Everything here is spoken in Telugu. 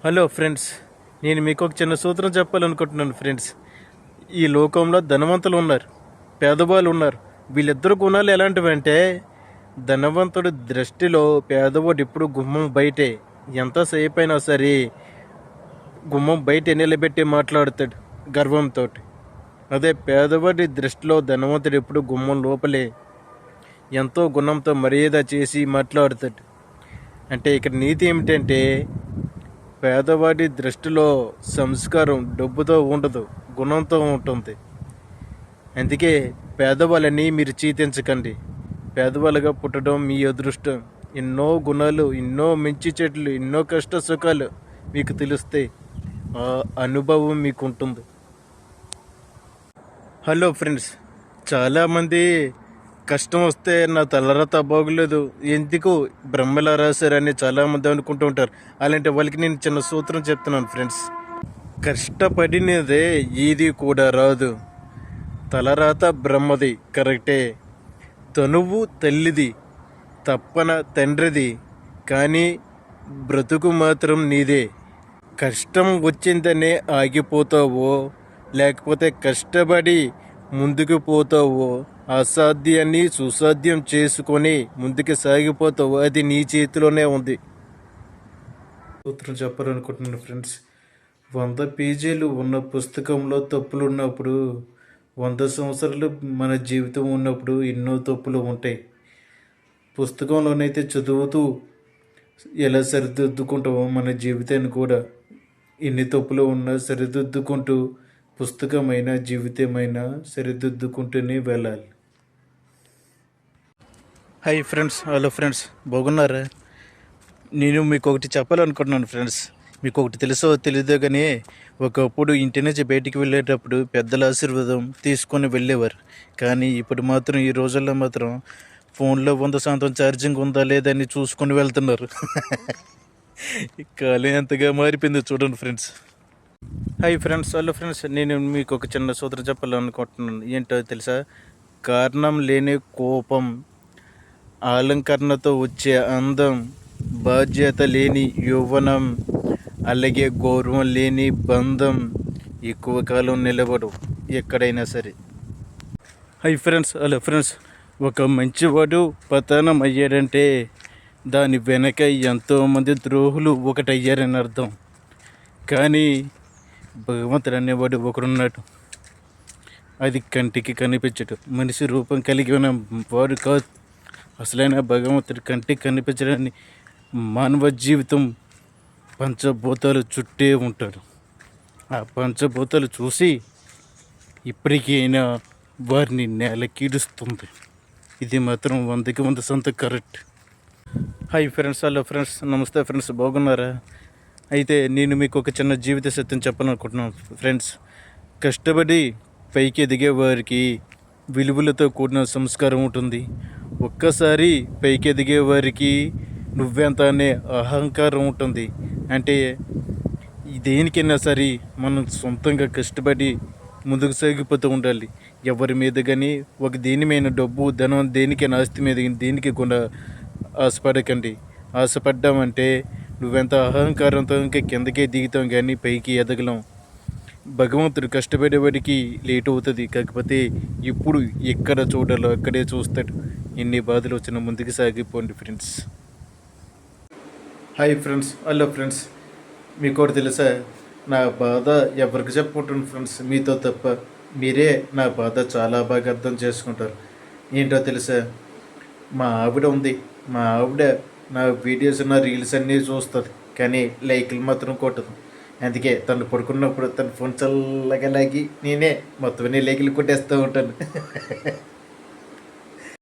హలో ఫ్రెండ్స్, నేను మీకు ఒక చిన్న సూత్రం చెప్పాలనుకుంటున్నాను ఫ్రెండ్స్. ఈ లోకంలో ధనవంతులు ఉన్నారు, పేదవాళ్ళు ఉన్నారు. వీళ్ళిద్దరు గుణాలు ఎలాంటివంటే, ధనవంతుడి దృష్టిలో పేదవాడు ఎప్పుడు గుమ్మం బయటే, ఎంతసేపు అయినా సరే గుమ్మం బయట నిలబెట్టి మాట్లాడతాడు గర్వంతో. అదే పేదవాడి దృష్టిలో ధనవంతుడు ఎప్పుడు గుమ్మం లోపలే ఎంతో గుణంతో మర్యాద చేసి మాట్లాడతాడు. అంటే ఇక్కడ నీతి ఏమిటంటే, పేదవాడి దృష్టిలో సంస్కారం డబ్బుతో ఉండదు, గుణంతో ఉంటుంది. అందుకే పేదవాళ్ళని మీరు చీతించకండి. పేదవాళ్ళగా పుట్టడం మీ అదృష్టం. ఎన్నో గుణాలు, ఎన్నో మంచి చెట్లు, ఎన్నో కష్ట సుఖాలు మీకు తెలుస్తాయి. ఆ అనుభవం మీకు ఉంటుంది. హలో ఫ్రెండ్స్, చాలామంది కష్టం వస్తే నా తలరాత బాగోలేదు, ఎందుకు బ్రహ్మలా రాశారని చాలామంది అనుకుంటూ ఉంటారు. అలాంటి వాళ్ళకి నేను చిన్న సూత్రం చెప్తున్నాను ఫ్రెండ్స్. కష్టపడినదే ఏది కూడా రాదు. తలరాత బ్రహ్మది కరెక్టే, తనువు తల్లిది, తప్పన తండ్రిది, కానీ బ్రతుకు మాత్రం నీదే. కష్టం వచ్చిందనే ఆగిపోతావో, లేకపోతే కష్టపడి ముందుకు పోతావో, అసాధ్యాన్ని సుసాధ్యం చేసుకొని ముందుకు సాగిపోతావు, అది నీ చేతిలోనే ఉంది. సూత్రం చెప్పాలనుకుంటున్నాను ఫ్రెండ్స్. 100 పేజీలు ఉన్న పుస్తకంలో తప్పులు ఉన్నప్పుడు, 100 సంవత్సరాలు మన జీవితం ఉన్నప్పుడు ఎన్నో తప్పులు ఉంటాయి. పుస్తకంలోనైతే చదువుతూ ఎలా సరిదిద్దుకుంటామో మన జీవితాన్ని కూడా ఎన్ని తప్పులు ఉన్నా సరిదిద్దుకుంటూ, పుస్తకమైనా జీవితమైనా సరిదిద్దుకుంటూనే వెళ్ళాలి. హాయ్ ఫ్రెండ్స్, హలో ఫ్రెండ్స్, బాగున్నారా? నేను మీకు ఒకటి చెప్పాలనుకుంటున్నాను ఫ్రెండ్స్. మీకు ఒకటి తెలుసో తెలీదో కానీ, ఒకప్పుడు ఇంటి నుంచి బయటికి వెళ్ళేటప్పుడు పెద్దల ఆశీర్వాదం తీసుకొని వెళ్ళేవారు. కానీ ఇప్పుడు మాత్రం, ఈ రోజుల్లో మాత్రం ఫోన్లో 100% ఛార్జింగ్ ఉందా లేదా అని చూసుకొని వెళ్తున్నారు. కాలం ఎంతగా మారిపోయిందో చూడండి friends. Hi friends, hello friends, నేను మీకు ఒక చిన్న సూత్రం చెప్పాలనుకుంటున్నాను. ఏంటో తెలుసా? కారణం లేని కోపం, అలంకరణతో వచ్చే అందం, బాధ్యత లేని యౌవనం, అలాగే గౌరవం లేని బంధం ఎక్కువ కాలం నిలబడు ఎక్కడైనా సరే. హై ఫ్రెండ్స్, హలో ఫ్రెండ్స్, ఒక మంచివాడు పతనం అయ్యాడంటే దాని వెనక ఎంతోమంది ద్రోహులు ఒకటయ్యారని అర్థం. కానీ భగవంతుడు అనేవాడు ఒకడున్నాడు. అది కంటికి కనిపించడు, మనిషి రూపం కలిగి ఉన్న వాడు కాదు. అసలైన భగవంతుడు కంటికి కనిపించడాన్ని మానవ జీవితం పంచభూతాలు చుట్టే ఉంటాడు. ఆ పంచభూతాలు చూసి ఇప్పటికైనా వారిని నేలకీడుస్తుంది. ఇది మాత్రం 100కి 100% correct. Hi friends, hello friends, నమస్తే ఫ్రెండ్స్, బాగున్నారా? అయితే నేను మీకు ఒక చిన్న జీవిత సత్యం చెప్పాలనుకుంటున్నాను ఫ్రెండ్స్. కష్టపడి పైకి ఎదిగే వారికి విలువలతో కూడిన సంస్కారం ఉంటుంది. ఒక్కసారి పైకి ఎదిగే వారికి నువ్వెంత అనే అహంకారం ఉంటుంది. అంటే దేనికైనా సరే మనం సొంతంగా కష్టపడి ముందుకు సాగిపోతూ ఉండాలి. ఎవరి మీద కానీ, ఒక దేని మీద డబ్బు, ధనం, దేనికైనా ఆస్తి మీద దేనికి కూడా ఆశపడకండి. ఆశపడ్డామంటే నువ్వెంత అహంకారంతో ఇంకా కిందకే దిగుతాం, కానీ పైకి ఎదగలం. భగవంతుడు కష్టపడేవాడికి లేట్ అవుతుంది, కాకపోతే ఇప్పుడు ఎక్కడ చూడాలో అక్కడే చూస్తాడు. ఎన్ని బాధలు వచ్చినా ముందుకు సాగిపోండి friends. Hi friends, hello friends, మీకు కూడా తెలుసా? నా బాధ ఎవరికి చెప్పుకుంటాను ఫ్రెండ్స్, మీతో తప్ప. మీరే నా బాధ చాలా బాగా అర్థం చేసుకుంటారు. ఏంటో తెలుసా? మా ఆవిడ ఉంది. మా ఆవిడ నా వీడియోస్, నా రీల్స్ అన్నీ చూస్తుంది, కానీ లైకులు మాత్రం కొట్టదు. అందుకే తను పడుకున్నప్పుడు తన ఫోన్ చల్లగా లాగి నేనే మొత్తం లైకులు కొట్టేస్తూ ఉంటాను.